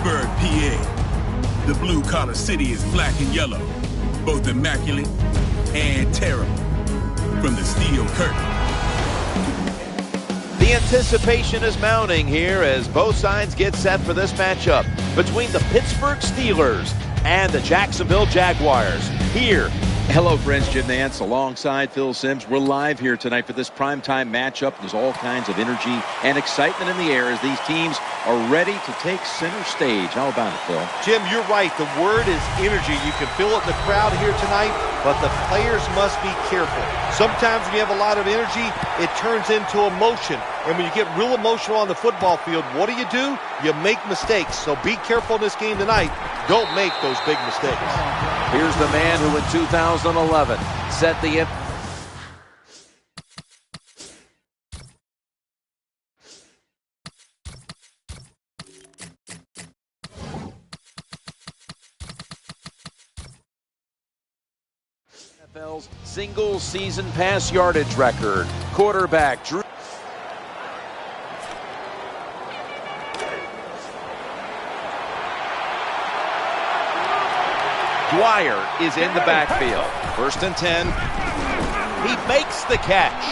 Pittsburgh, PA. The blue-collar city is black and yellow, both immaculate and terrible. From the steel curtain. The anticipation is mounting here as both sides get set for this matchup between the Pittsburgh Steelers and the Jacksonville Jaguars. Here. Hello, friends. Jim Nance alongside Phil Simms. We're live here tonight for this primetime matchup. There's all kinds of energy and excitement in the air as these teams are ready to take center stage. How about it, Phil? Jim, you're right. The word is energy. You can feel it in the crowd here tonight, but the players must be careful. Sometimes when you have a lot of energy, it turns into emotion. And when you get real emotional on the football field, what do? You make mistakes. So be careful in this game tonight. Don't make those big mistakes. Here's the man who in 2011 set the NFL's single season pass yardage record. Quarterback Drew. Dwyer is in the backfield. 1st and 10. He makes the catch.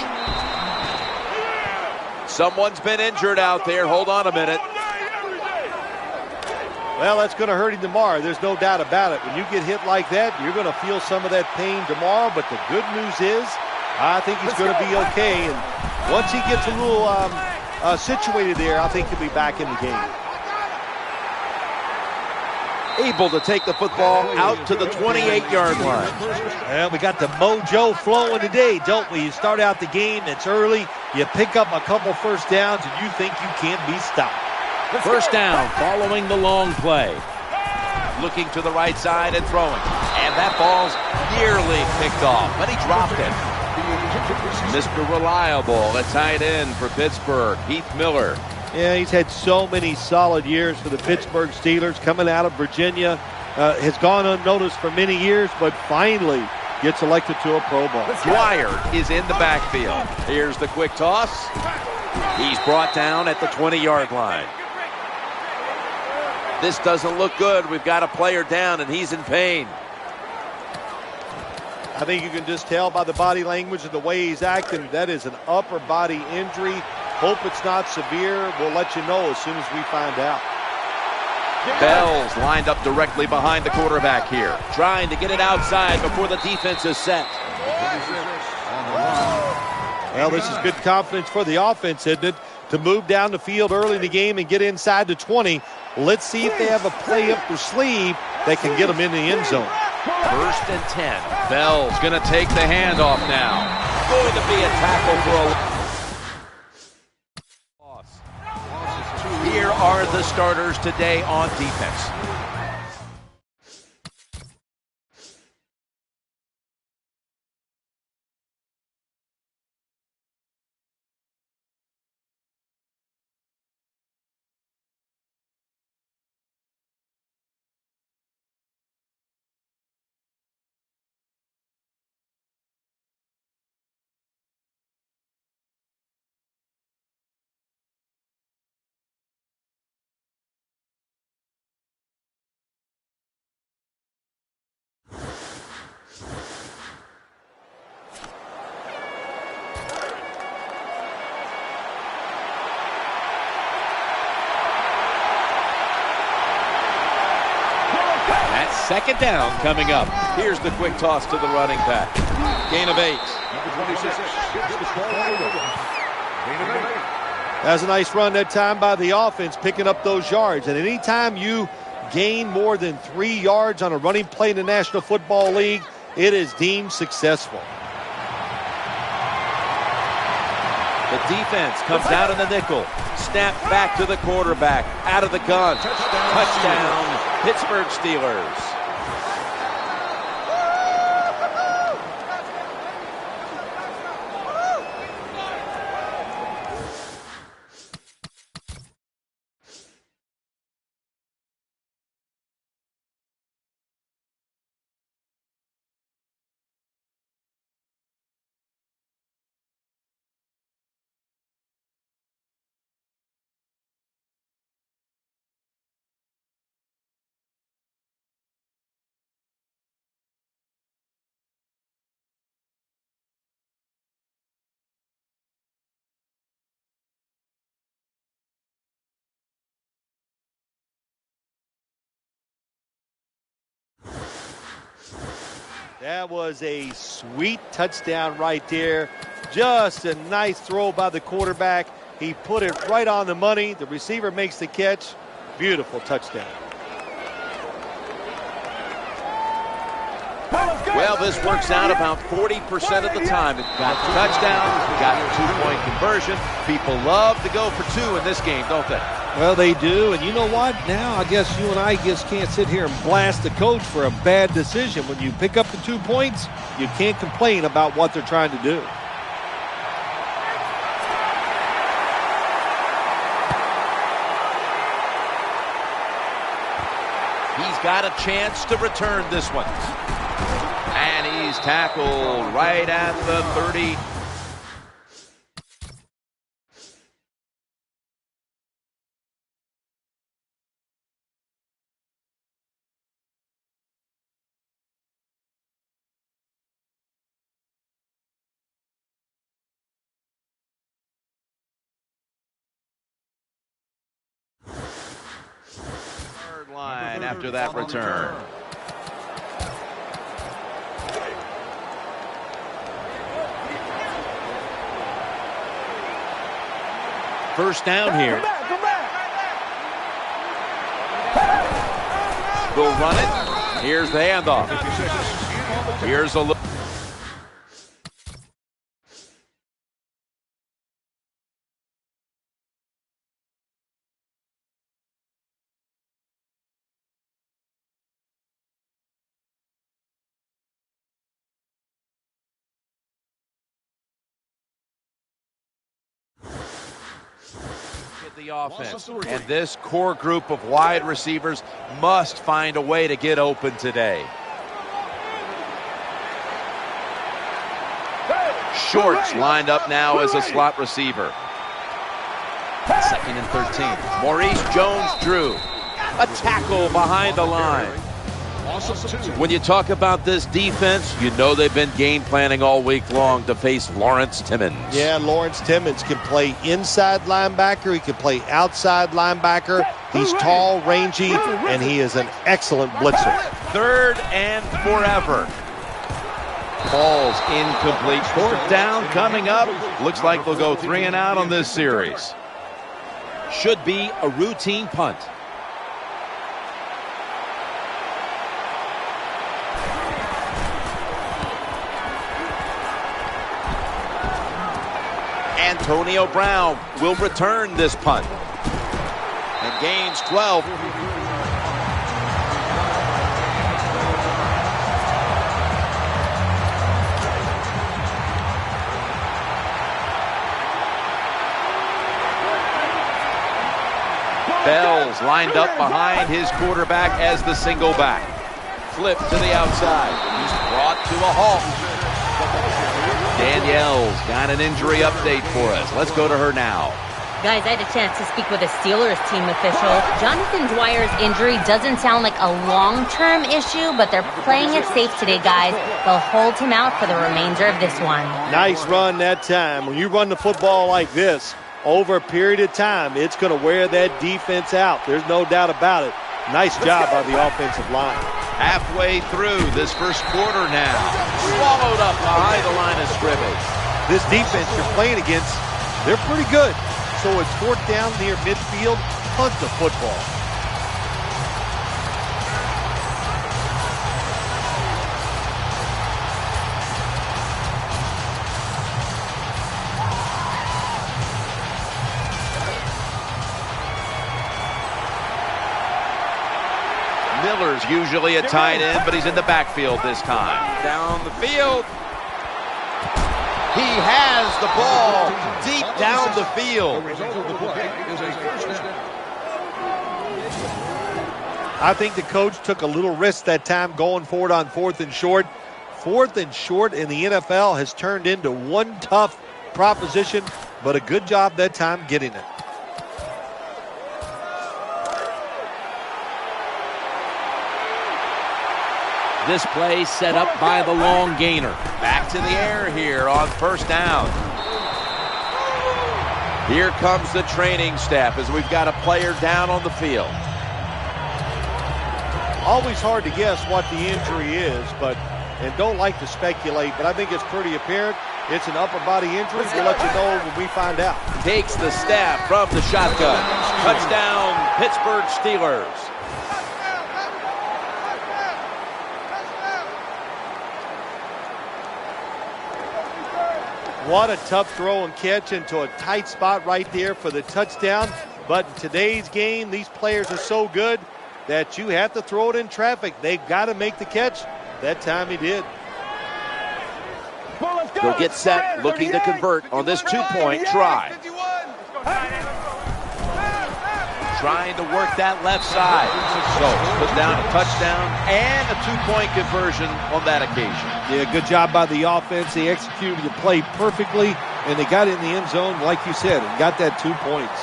Someone's been injured out there. Hold on a minute. Well, that's going to hurt him tomorrow. There's no doubt about it. When you get hit like that, you're going to feel some of that pain tomorrow. But the good news is, I think he's going to be okay. And once he gets a little situated there, I think he'll be back in the game. Able to take the football out to the 28-yard line. Well, we got the mojo flowing today, don't we? You start out the game, it's early, you pick up a couple first downs, and you think you can't be stopped. First down following the long play. Looking to the right side and throwing. And that ball's nearly picked off, but he dropped it. Mr. Reliable, the tight end for Pittsburgh, Heath Miller. Yeah, he's had so many solid years for the Pittsburgh Steelers. Coming out of Virginia, has gone unnoticed for many years, but finally gets elected to a Pro Bowl. Dwyer is in the backfield. Here's the quick toss. He's brought down at the 20-yard line. This doesn't look good. We've got a player down, and he's in pain. I think you can just tell by the body language and the way he's acting, that is an upper body injury. Hope it's not severe. We'll let you know as soon as we find out. Bell's lined up directly behind the quarterback here, trying to get it outside before the defense is set. Well, this is good confidence for the offense, isn't it? To move down the field early in the game and get inside the 20. Let's see if they have a play up their sleeve that can get them in the end zone. 1st and 10. Bell's going to take the handoff now. Going to be a tackle for a... Here are the starters today on defense. Second down coming up. Here's the quick toss to the running back. Gain of 8. That's a nice run that time by the offense, picking up those yards. And anytime you gain more than 3 yards on a running play in the National Football League, it is deemed successful. The defense comes out in the nickel. Snap back to the quarterback. Out of the gun. Touchdown, Pittsburgh Steelers. That was a sweet touchdown right there. Just a nice throw by the quarterback. He put it right on the money. The receiver makes the catch. Beautiful touchdown. Well, this works out about 40% of the time. It got touchdowns, got a two-point conversion. People love to go for two in this game, don't they? Well, they do, and you know what? Now I guess you and I just can't sit here and blast the coach for a bad decision. When you pick up the 2 points, you can't complain about what they're trying to do. He's got a chance to return this one. And he's tackled right at the 30. Line after that return. First down here. They'll run it. Here's the handoff. Here's a look. The offense, and this core group of wide receivers must find a way to get open today. Shorts lined up now as a slot receiver. 2nd and 13. Maurice Jones-Drew, a tackle behind the line. When you talk about this defense, you know they've been game planning all week long to face Lawrence Timmons. Yeah, Lawrence Timmons can play inside linebacker. He can play outside linebacker. He's tall, rangy, and he is an excellent blitzer. 3rd and forever. Ball's incomplete. 4th down coming up. Looks like they'll go 3 and out on this series. Should be a routine punt. Antonio Brown will return this punt and gains 12. Bell's lined up behind his quarterback as the single back. Flip to the outside. He's brought to a halt. Danielle's got an injury update for us. Let's go to her now. Guys, I had a chance to speak with a Steelers team official. Jonathan Dwyer's injury doesn't sound like a long-term issue, but they're playing it safe today, guys. They'll hold him out for the remainder of this one. Nice run that time. When you run the football like this, over a period of time, it's going to wear that defense out. There's no doubt about it. Nice job by the offensive line. Halfway through this first quarter now. Swallowed up behind the line of scrimmage. This defense you're playing against, they're pretty good. So it's 4th down near midfield. Punt the football. Miller's usually a tight end, but he's in the backfield this time. Down the field. He has the ball deep down the field. I think the coach took a little risk that time going for it on 4th and short. 4th and short in the NFL has turned into one tough proposition, but a good job that time getting it. This play set up by the long gainer. Back to the air here on 1st down. Here comes the training staff as we've got a player down on the field. Always hard to guess what the injury is, but and don't like to speculate, but I think it's pretty apparent it's an upper body injury. We'll let you know when we find out. Takes the snap from the shotgun. Touchdown, Pittsburgh Steelers. What a tough throw and catch into a tight spot right there for the touchdown. But in today's game, these players are so good that you have to throw it in traffic. They've got to make the catch. That time he did. They'll get set, looking to convert on this two-point try. Trying to work that left side. So, put down a touchdown and a two-point conversion on that occasion. Yeah, good job by the offense. They executed the play perfectly, and they got in the end zone, like you said, and got that 2 points.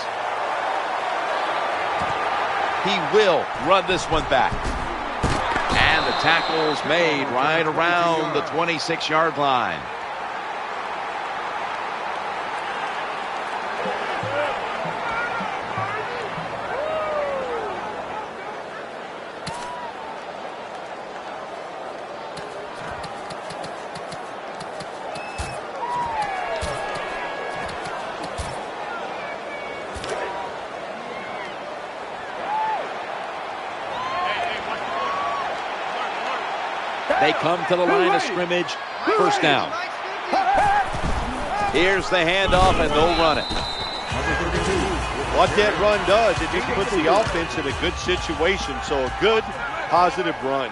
He will run this one back. And the tackle's made right around the 26-yard line. They come to the line of scrimmage. First down. Here's the handoff, and they'll run it. What that run does, it just puts the offense in a good situation. So a good, positive run.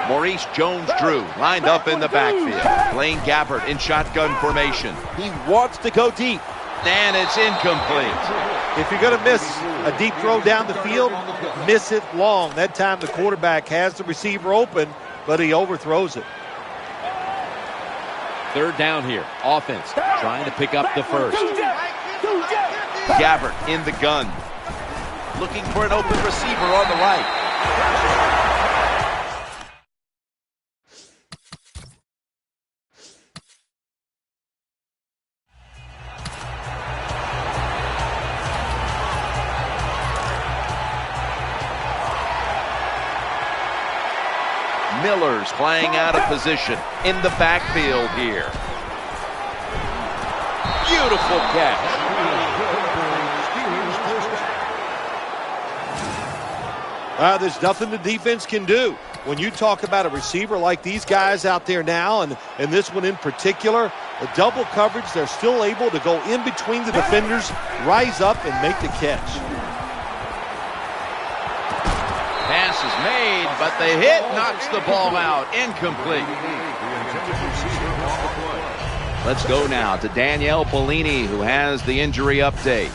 Maurice Jones-Drew lined up in the backfield. Blaine Gabbert in shotgun formation. He wants to go deep, and it's incomplete. If you're going to miss a deep throw down the field, miss it long. That time the quarterback has the receiver open, but he overthrows it. Third down here. Offense trying to pick up the first. Gabbert in the gun. Looking for an open receiver on the right. Miller's playing out of position in the backfield here. Beautiful catch. There's nothing the defense can do. When you talk about a receiver like these guys out there now, and this one in particular, the double coverage, they're still able to go in between the defenders, rise up, and make the catch. Pass is made, but the hit knocks the ball out. Incomplete. Let's go now to Danielle Bellini, who has the injury update.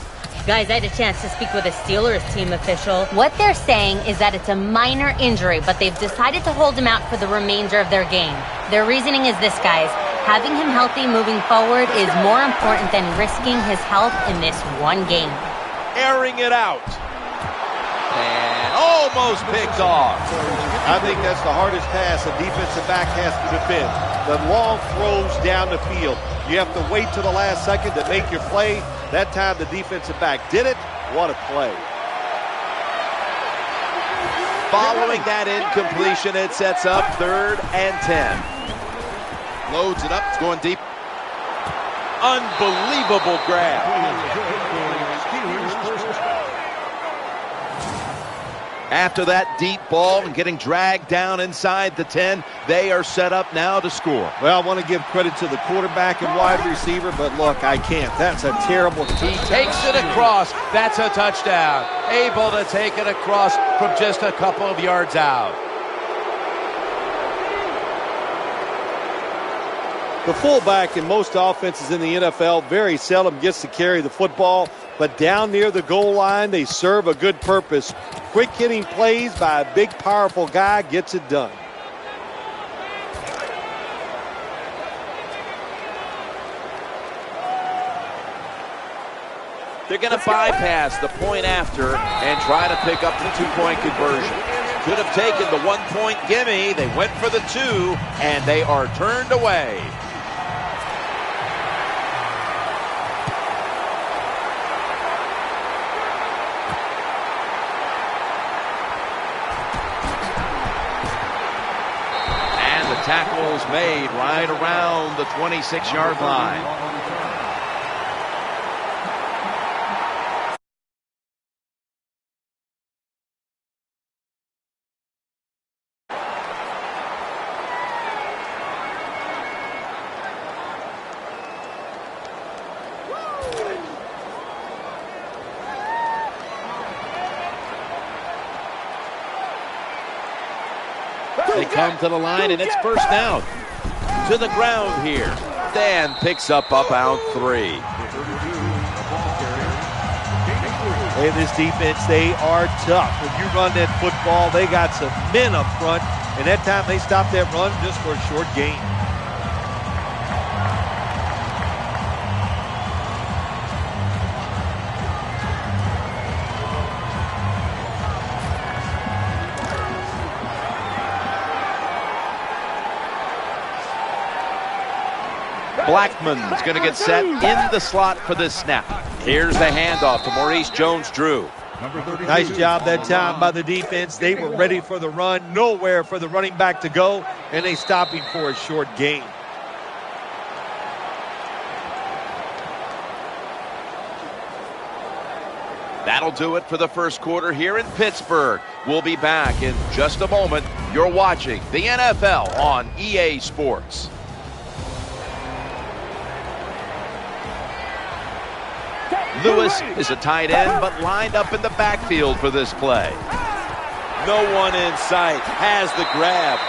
Guys, I had a chance to speak with a Steelers team official. What they're saying is that it's a minor injury, but they've decided to hold him out for the remainder of their game. Their reasoning is this, guys. Having him healthy moving forward is more important than risking his health in this one game. Airing it out. And almost picked off. I think that's the hardest pass a defensive back has to defend. The long throws down the field. You have to wait till the last second to make your play. That time the defensive back did it. What a play. Following that incompletion, it sets up 3rd and 10. Loads it up. It's going deep. Unbelievable grab. After that deep ball and getting dragged down inside the 10, they are set up now to score. Well, I want to give credit to the quarterback and wide receiver, but look, I can't. That's a terrible He takes it across. That's a touchdown. Able to take it across from just a couple of yards out. The fullback in most offenses in the NFL very seldom gets to carry the football, but down near the goal line, they serve a good purpose. Quick hitting plays by a big, powerful guy gets it done. They're going to bypass the point after and try to pick up the 2-point conversion. Could have taken the 1-point gimme. They went for the 2, and they are turned away. tackles made right around the 26-yard line. They come to the line, and it's first down. To the ground here. Dan picks up about 3. Hey, this defense, they are tough. When you run that football, they got some men up front, and that time they stopped that run just for a short gain. Blackman's going to get set in the slot for this snap. Here's the handoff to Maurice Jones-Drew. Nice job that time by the defense. They were ready for the run, nowhere for the running back to go, and they stopped him for a short gain. That'll do it for the first quarter here in Pittsburgh. We'll be back in just a moment. You're watching the NFL on EA Sports. Lewis is a tight end, but lined up in the backfield for this play. No one in sight, has the grab.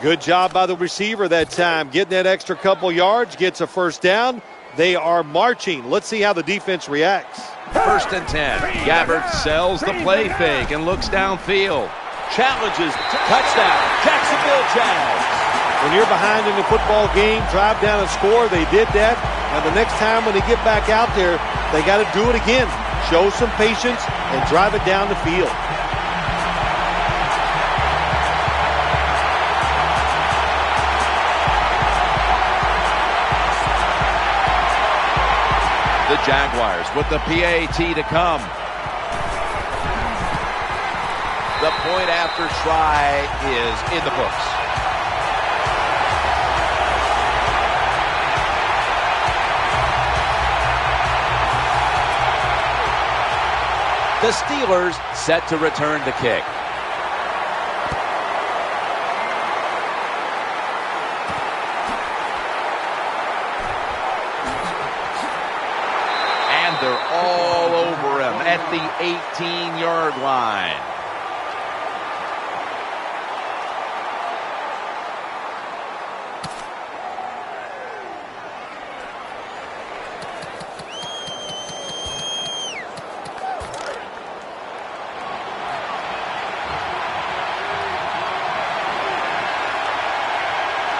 Good job by the receiver that time. Getting that extra couple yards, gets a first down. They are marching. Let's see how the defense reacts. 1st and 10. Gabbert sells the play fake and looks downfield. Challenges, touchdown, Jacksonville Jags. When you're behind in the football game, drive down and score. They did that. And the next time when they get back out there, they got to do it again. Show some patience and drive it down the field. The Jaguars with the PAT to come. The point after try is in the books. The Steelers set to return the kick. And they're all over him at the 18-yard line.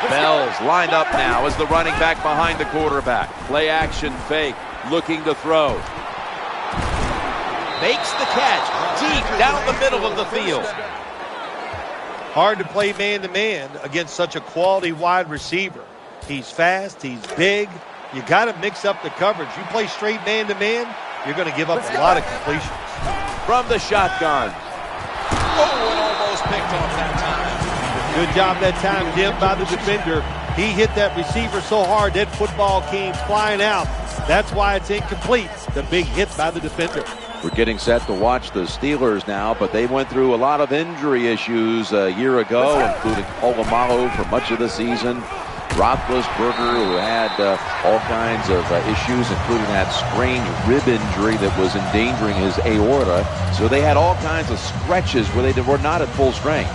Bell's lined up now as the running back behind the quarterback. Play action fake, looking to throw. Makes the catch deep down the middle of the field. Hard to play man-to-man against such a quality wide receiver. He's fast, he's big. You got to mix up the coverage. You play straight man-to-man, you're going to give up a lot of completions. From the shotgun. Oh, and almost picked off that time. Good job that time, Jim, by the defender. He hit that receiver so hard that football came flying out. That's why it's incomplete. The big hit by the defender. We're getting set to watch the Steelers now, but they went through a lot of injury issues a year ago, including Polamalu for much of the season. Roethlisberger, who had all kinds of issues, including that sprained rib injury that was endangering his aorta. So they had all kinds of stretches where they were not at full strength.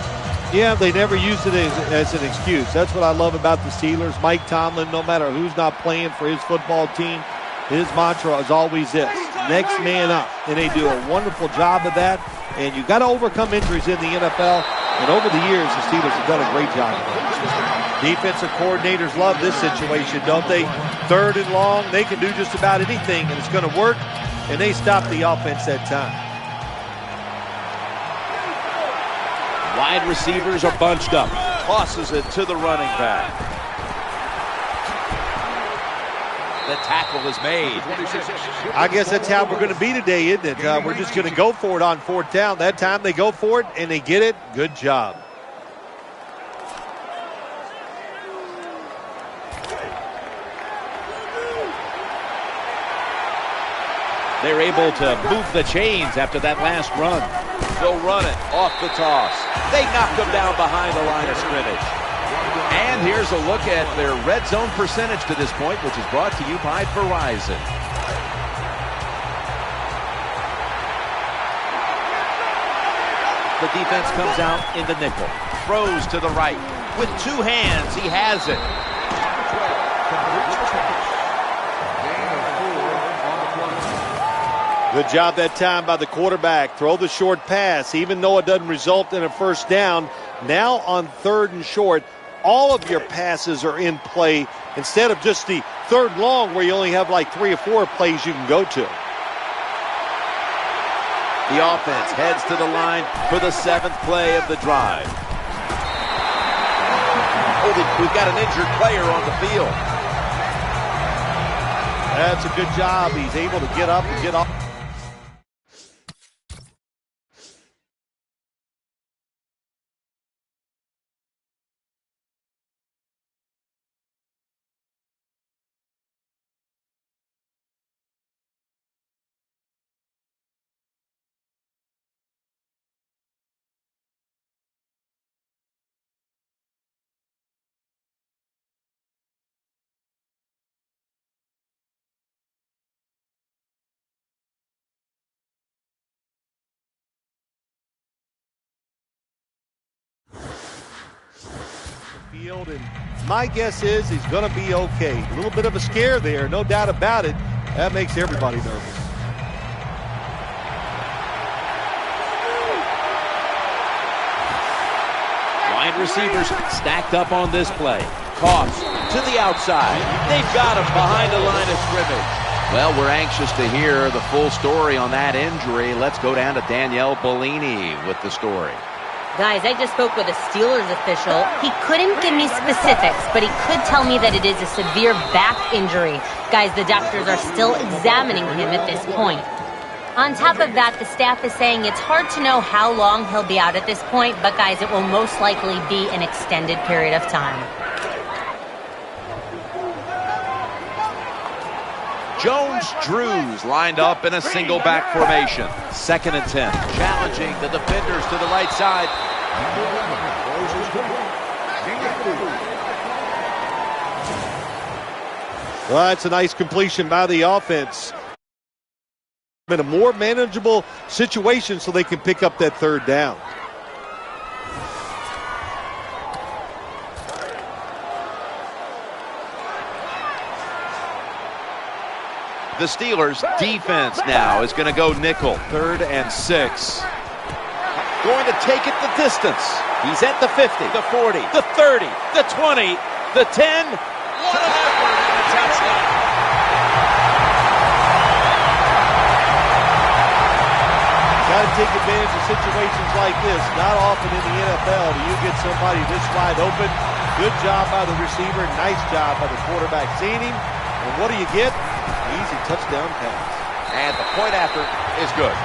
Yeah, they never used it as an excuse. That's what I love about the Steelers. Mike Tomlin, no matter who's not playing for his football team, his mantra is always this: next man up. And they do a wonderful job of that. And you got to overcome injuries in the NFL. And over the years, the Steelers have done a great job of that. Defensive coordinators love this situation, don't they? 3rd and long, they can do just about anything, and it's going to work. And they stop the offense that time. Wide receivers are bunched up. Tosses it to the running back. The tackle is made. I guess that's how we're going to be today, isn't it? We're just going to go for it on 4th down. That time they go for it, and they get it. Good job. They're able to move the chains after that last run. They'll run it off the toss. They knock them down behind the line of scrimmage. And here's a look at their red zone percentage to this point, which is brought to you by Verizon. The defense comes out in the nickel. Throws to the right. With 2 hands, he has it. Good job that time by the quarterback. Throw the short pass, even though it doesn't result in a 1st down. Now on 3rd and short, all of your passes are in play instead of just the 3rd long where you only have like 3 or 4 plays you can go to. The offense heads to the line for the 7th play of the drive. Oh, we've got an injured player on the field. That's a good job. He's able to get up and get off. And my guess is he's going to be okay. A little bit of a scare there, no doubt about it. That makes everybody nervous. Wide receivers stacked up on this play. Toss to the outside. They've got him behind the line of scrimmage. Well, we're anxious to hear the full story on that injury. Let's go down to Danielle Bellini with the story. Guys, I just spoke with a Steelers official. He couldn't give me specifics, but he could tell me that it is a severe back injury. Guys, the doctors are still examining him at this point. On top of that, the staff is saying it's hard to know how long he'll be out at this point, but guys, it will most likely be an extended period of time. Jones-Drews lined up in a single back formation. 2nd and 10. Challenging the defenders to the right side. Well, that's a nice completion by the offense. In a more manageable situation so they can pick up that 3rd down. The Steelers defense now is going to go nickel. 3rd and 6. Going to take it the distance. He's at the 50, the 40, the 30, the 20, the 10. What an effort and a touchdown. Got to take advantage of situations like this. Not often in the NFL do you get somebody this wide open. Good job by the receiver. Nice job by the quarterback seeing him. And what do you get? Easy touchdown pass. And the point after is good.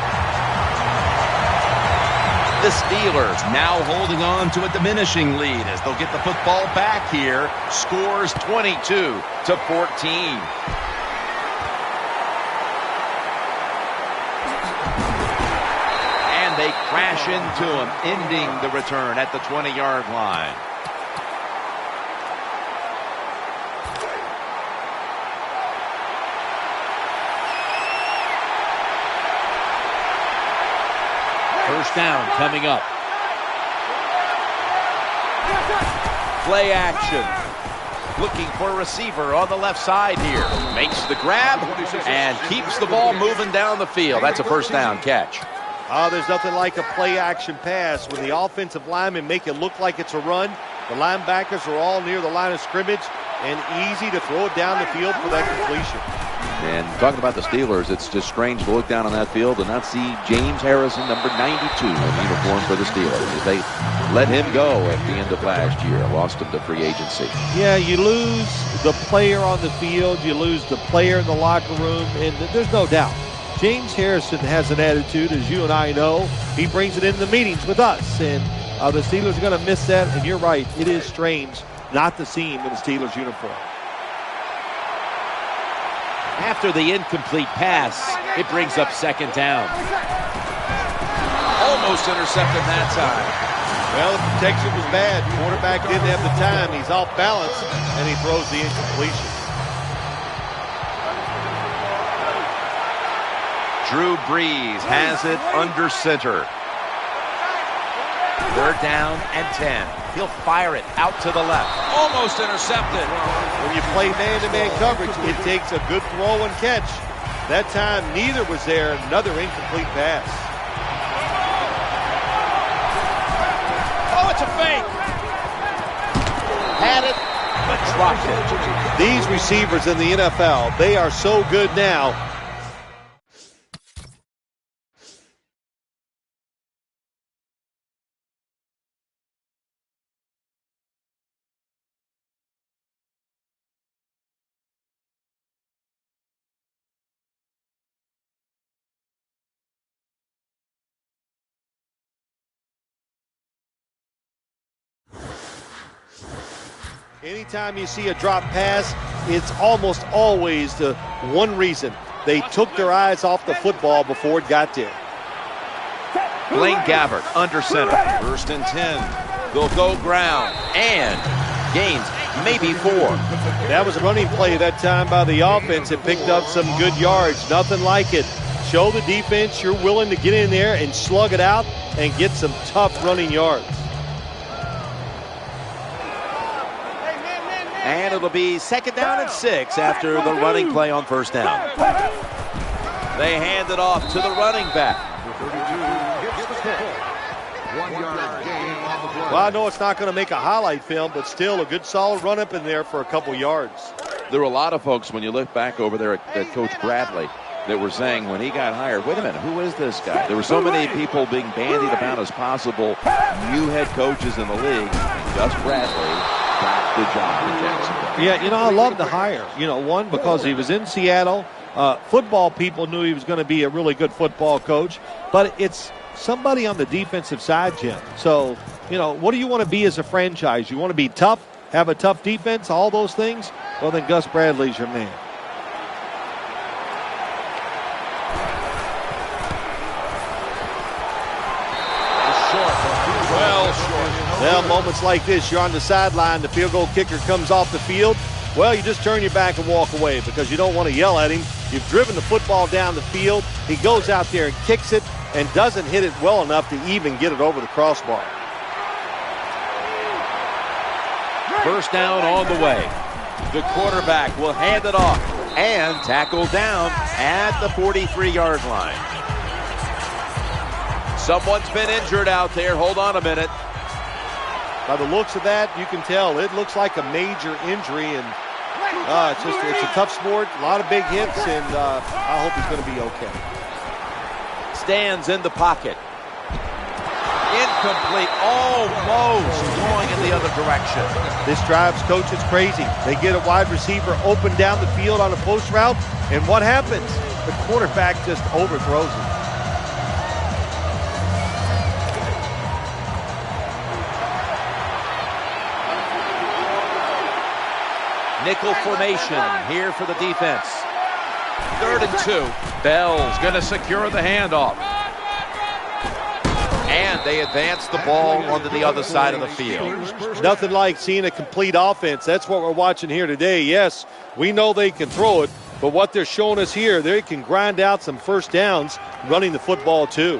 The Steelers now holding on to a diminishing lead as they'll get the football back here. Scores 22-14. And they crash into him, ending the return at the 20-yard line. First down coming up. Play action. Looking for a receiver on the left side here. Makes the grab and keeps the ball moving down the field. That's a first down catch. Oh, there's nothing like a play action pass. When the offensive linemen make it look like it's a run, the linebackers are all near the line of scrimmage and easy to throw it down the field for that completion. And talking about the Steelers, it's just strange to look down on that field and not see James Harrison, number 92, in uniform for the Steelers. They let him go at the end of last year. Lost him to free agency. Yeah, you lose the player on the field, you lose the player in the locker room, and there's no doubt. James Harrison has an attitude, as you and I know. He brings it in the meetings with us, and the Steelers are going to miss that, and you're right. It is strange not to see him in the Steelers uniform. After the incomplete pass, it brings up 2nd down. Almost intercepted that time. Well, the protection was bad. Quarterback didn't have the time. He's off balance, and he throws the incompletion. Drew Brees has it under center. 3rd down and 10. He'll fire it out to the left. Almost intercepted. When you play man-to-man coverage, it takes a good throw and catch. That time, neither was there. Another incomplete pass. Oh, it's a fake. Had it, but dropped it. These receivers in the NFL, they are so good now. Anytime you see a drop pass, it's almost always the one reason. They took their eyes off the football before it got there. Blaine Gabbert under center. 1st and 10. They'll go ground and gains maybe 4. That was a running play that time by the offense. It picked up some good yards. Nothing like it. Show the defense you're willing to get in there and slug it out and get some tough running yards. And it'll be 2nd down and 6 after the running play on 1st down. They hand it off to the running back. Well, I know it's not going to make a highlight film, but still a good solid run up in there for a couple yards. There were a lot of folks, when you look back over there at Coach Bradley, that were saying when he got hired, wait a minute, who is this guy? There were so many people being bandied about as possible new head coaches in the league. Gus Bradley got the job in Jacksonville. Yeah, you know, I love the hire. You know, one, because he was in Seattle. Football people knew he was going to be a really good football coach, but it's somebody on the defensive side, Jim. So, you know, what do you want to be as a franchise? You want to be tough, have a tough defense, all those things? Well, then Gus Bradley's your man. Well, moments like this, you're on the sideline, the field goal kicker comes off the field. Well, you just turn your back and walk away because you don't want to yell at him. You've driven the football down the field. He goes out there and kicks it and doesn't hit it well enough to even get it over the crossbar. First down on the way. The quarterback will hand it off and tackle down at the 43-yard line. Someone's been injured out there. Hold on a minute. By the looks of that, you can tell it looks like a major injury, and it's a tough sport, a lot of big hits, and I hope he's going to be okay. Stands in the pocket. Incomplete, almost going in the other direction. This drives coaches crazy. They get a wide receiver open down the field on a post route, and what happens? The quarterback just overthrows it. Nickel formation here for the defense. 3rd and 2. Bell's going to secure the handoff. And they advance the ball onto the other side of the field. Nothing like seeing a complete offense. That's what we're watching here today. Yes, we know they can throw it, but what they're showing us here, they can grind out some first downs running the football too.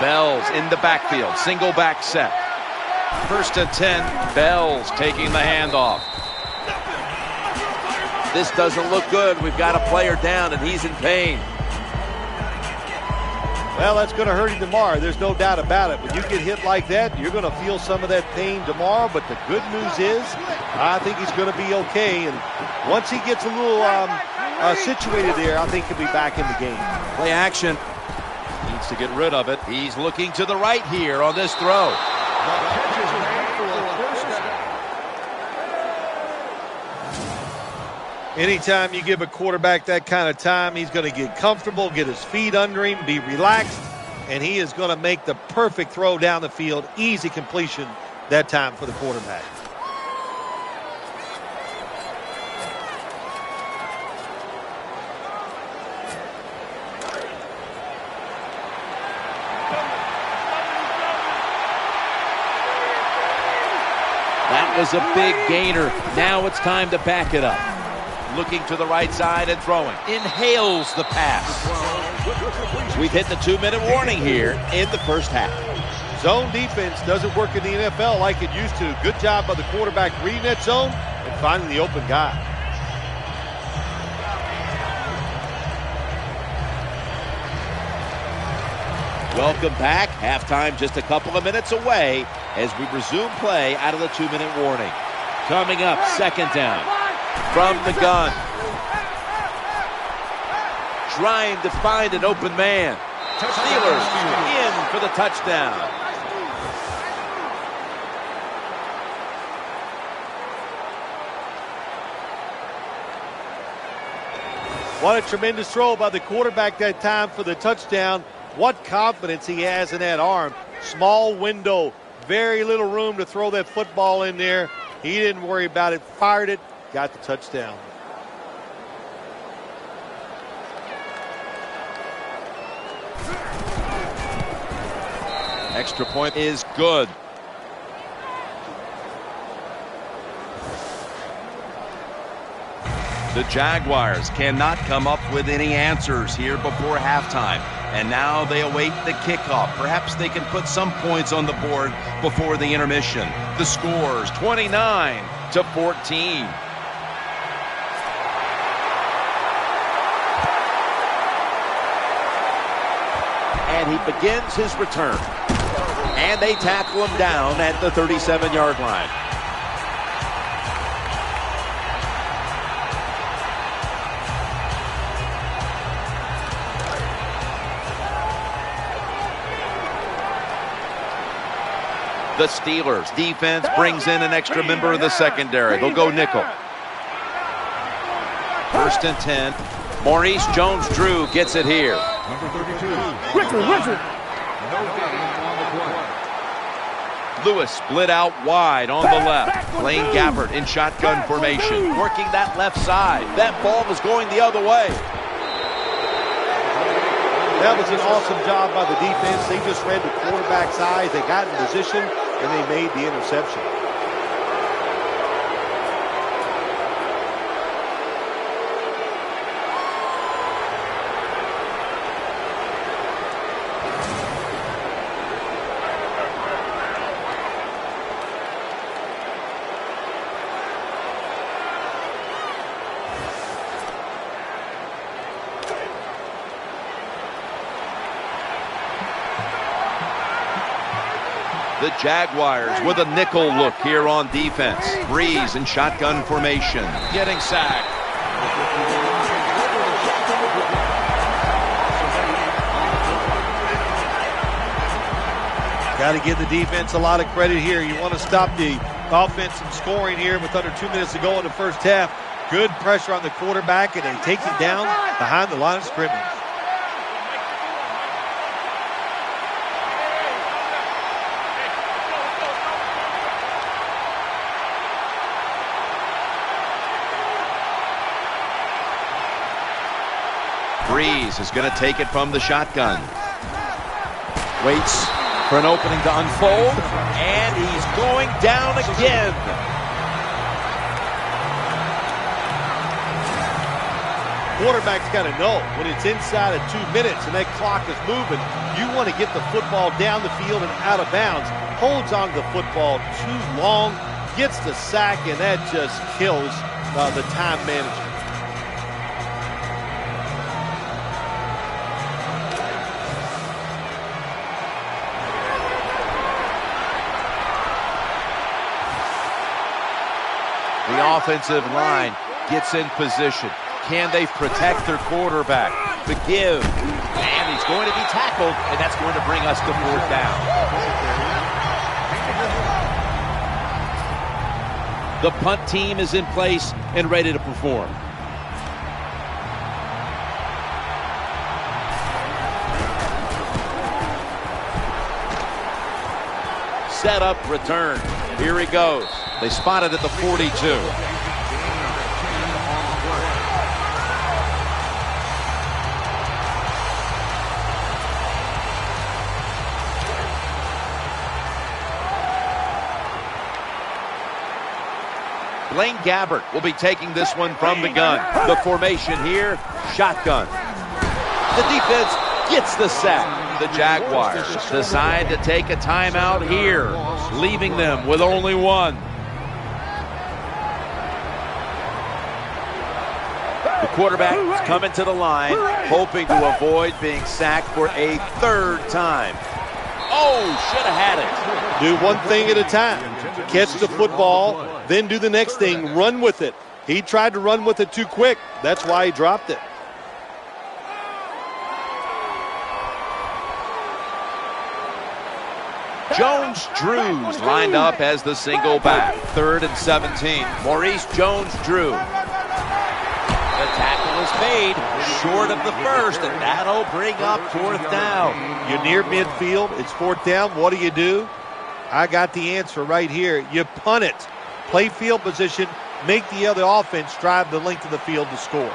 Bell's in the backfield, single back set. 1st and 10, Bell's taking the handoff. This doesn't look good. We've got a player down and he's in pain. Well, that's going to hurt him tomorrow. There's no doubt about it. When you get hit like that, you're going to feel some of that pain tomorrow, but the good news is I think he's going to be okay, and once he gets a little situated there, I think he'll be back in the game. Play action. Needs to get rid of it. He's looking to the right here on this throw. Anytime you give a quarterback that kind of time, he's going to get comfortable, get his feet under him, be relaxed, and he is going to make the perfect throw down the field. Easy completion that time for the quarterback. That was a big gainer. Now it's time to back it up. Looking to the right side and throwing. Inhales the pass. We've hit the 2-minute warning here in the first half. Zone defense doesn't work in the NFL like it used to. Good job by the quarterback reading that zone and finding the open guy. Welcome back. Halftime just a couple of minutes away as we resume play out of the 2-minute warning. Coming up, 2nd down. From the gun. Trying to find an open man. Steelers in for the touchdown. What a tremendous throw by the quarterback that time for the touchdown. What confidence he has in that arm. Small window, very little room to throw that football in there. He didn't worry about it, fired it, got the touchdown. Extra point is good. The Jaguars cannot come up with any answers here before halftime. And now they await the kickoff. Perhaps they can put some points on the board before the intermission. The score's 29-14. And he begins his return. And they tackle him down at the 37-yard line. The Steelers defense brings in an extra member of the secondary. They'll go nickel. First and 10. Maurice Jones-Drew gets it here. Number 32. Richard. Lewis split out wide on the left. Blaine Gabbert in shotgun formation, working that left side. That ball was going the other way. That was an awesome job by the defense. They just read the quarterback's eyes. They got in position, and they made the interception. The Jaguars with a nickel look here on defense. Breeze in shotgun formation, getting sacked. Got to give the defense a lot of credit here. You want to stop the offense from scoring here with under 2 minutes to go in the first half. Good pressure on the quarterback, and they take it down behind the line of scrimmage. Breeze is going to take it from the shotgun. Waits for an opening to unfold, and he's going down again. Quarterback's got to know when it's inside of 2 minutes and that clock is moving, you want to get the football down the field and out of bounds. Holds on to the football too long, gets the sack, and that just kills the time management. The offensive line gets in position. Can they protect their quarterback? The give. And he's going to be tackled, and that's going to bring us to fourth down. The punt team is in place and ready to perform. Set up, return. Here he goes. They spot it at the 42. Blaine Gabbert will be taking this one from the gun. The formation here, shotgun. The defense gets the sack. The Jaguars decide to take a timeout here, leaving them with only one. The quarterback is coming to the line, hoping to avoid being sacked for a third time. Oh, should have had it. Do one thing at a time. Catch the football, then do the next thing, run with it. He tried to run with it too quick. That's why he dropped it. Jones-Drew's lined up as the single back. 3rd and 17. Maurice Jones-Drew. The tackle is made short of the first, and that'll bring up fourth down. You're near midfield. It's fourth down. What do? I got the answer right here. You punt it. Play field position. Make the other offense drive the length of the field to score.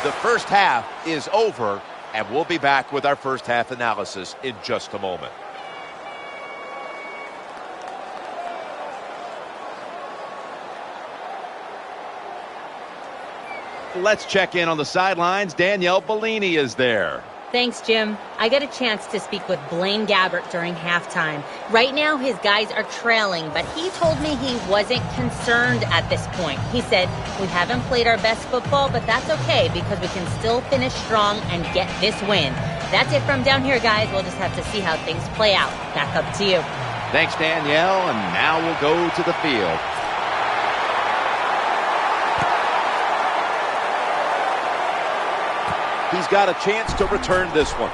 The first half is over, and we'll be back with our first half analysis in just a moment. Let's check in on the sidelines. Danielle Bellini is there. Thanks, Jim. I got a chance to speak with Blaine Gabbert during halftime. Right now, his guys are trailing, but he told me he wasn't concerned at this point. He said, we haven't played our best football, but that's okay because we can still finish strong and get this win. That's it from down here, guys. We'll just have to see how things play out. Back up to you. Thanks, Danielle, and now we'll go to the field. He's got a chance to return this one.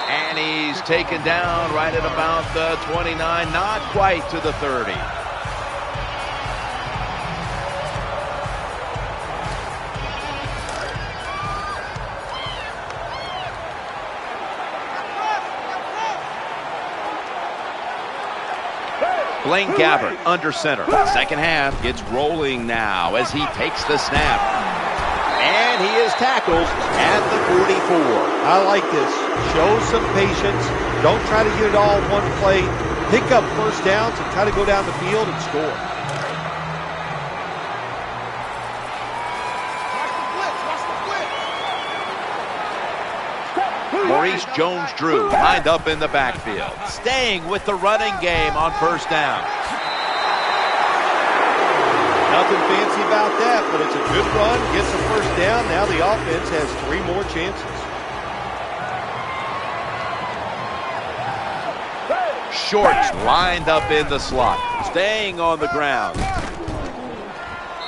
And he's taken down right at about the 29, not quite to the 30. Blaine Gabbert under center. Second half gets rolling now as he takes the snap. And he is tackled at the 44. I like this. Show some patience. Don't try to get it all in one play. Pick up first downs and try to go down the field and score. Maurice Jones-Drew lined up in the backfield, staying with the running game on first down. Nothing fancy about that, but it's a good run, gets the first down. Now the offense has 3 more chances. Shorts lined up in the slot, staying on the ground.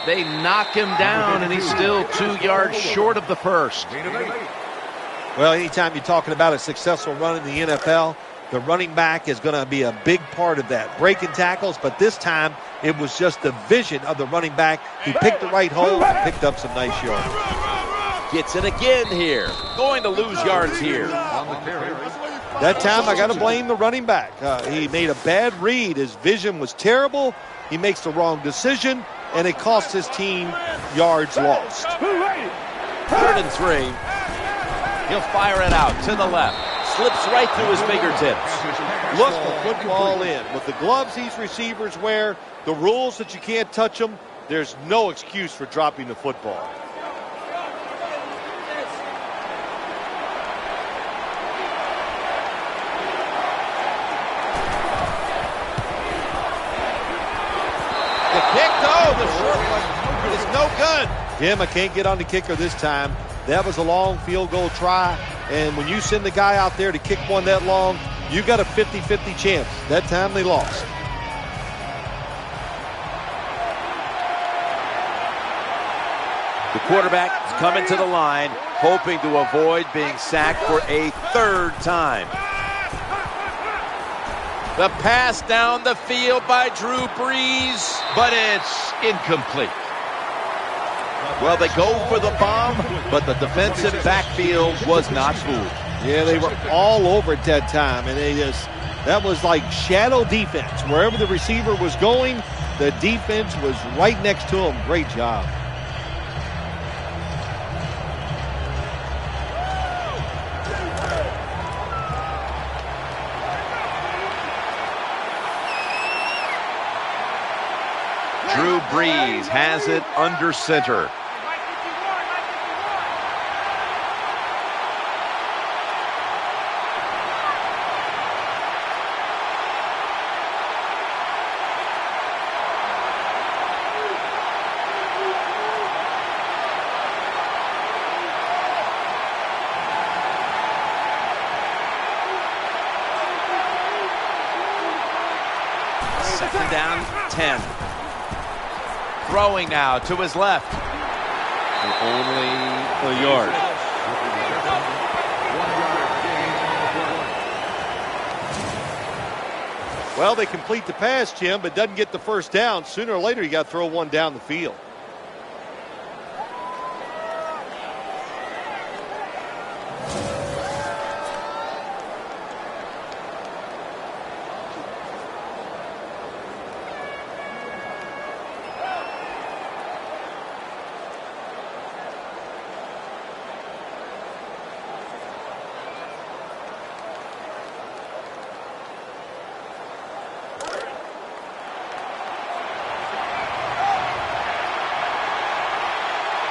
They knock him down, and he's still 2 yards short of the first. Well, anytime you're talking about a successful run in the NFL, the running back is going to be a big part of that. Breaking tackles, but this time it was just the vision of the running back. He picked the right hole and picked up some nice yards. Gets it again here. Going to lose yards here. That time I got to blame the running back. He made a bad read. His vision was terrible. He makes the wrong decision, and it cost his team yards lost. 3rd and 3. He'll fire it out to the left. Slips right through his fingertips. Look the football in. With the gloves these receivers wear, the rules that you can't touch them, there's no excuse for dropping the football. The kick, though, the short one is no good. Jim, I can't get on the kicker this time. That was a long field goal try, and when you send the guy out there to kick one that long, you got a 50-50 chance. That time they lost. The quarterback is coming to the line, hoping to avoid being sacked for a 3rd time. The pass down the field by Drew Brees, but it's incomplete. Well, they go for the bomb, but the defensive backfield was not fooled. Yeah, they were all over it that time, and that was like shadow defense. Wherever the receiver was going, the defense was right next to him. Great job. Drew Brees has it under center. Second down, 10. Throwing now to his left. Only a yard. Well, they complete the pass, Jim, but doesn't get the first down. Sooner or later, you got to throw one down the field.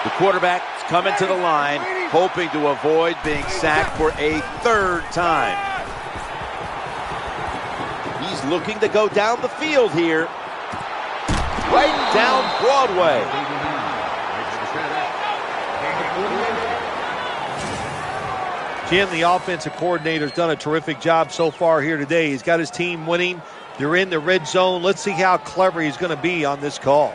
The quarterback's coming to the line, hoping to avoid being sacked for a third time. He's looking to go down the field here. Right down Broadway. Jim, the offensive coordinator's done a terrific job so far here today. He's got his team winning. They're in the red zone. Let's see how clever he's going to be on this call.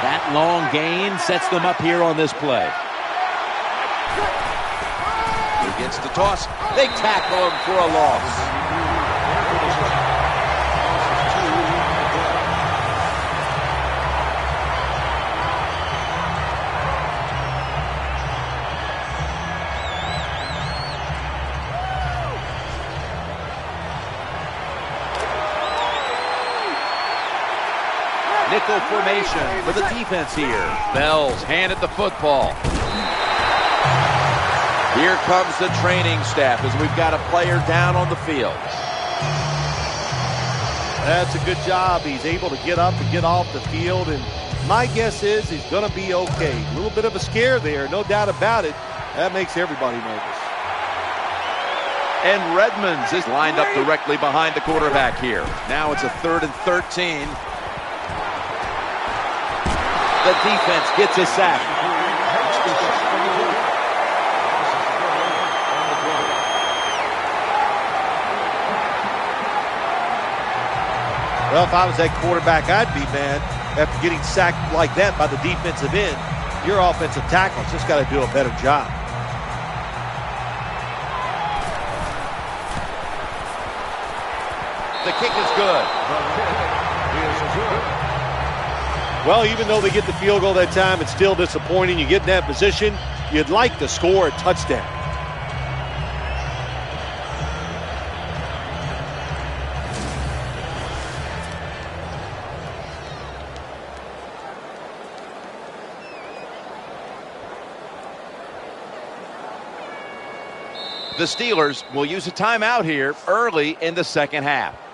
That long gain sets them up here on this play. He gets the toss. They tackle him for a loss. Nickel formation for the defense here. Bell's handed the football. Here comes the training staff as we've got a player down on the field. That's a good job. He's able to get up and get off the field, and my guess is he's going to be okay. A little bit of a scare there, no doubt about it. That makes everybody nervous. And Redmonds is lined up directly behind the quarterback here. Now it's a 3rd and 13. The defense gets a sack. Well, if I was that quarterback, I'd be mad after getting sacked like that by the defensive end. Your offensive tackle's just got to do a better job. The kick is good. Well, even though they get the field goal that time, it's still disappointing. You get in that position, you'd like to score a touchdown. The Steelers will use a timeout here early in the second half.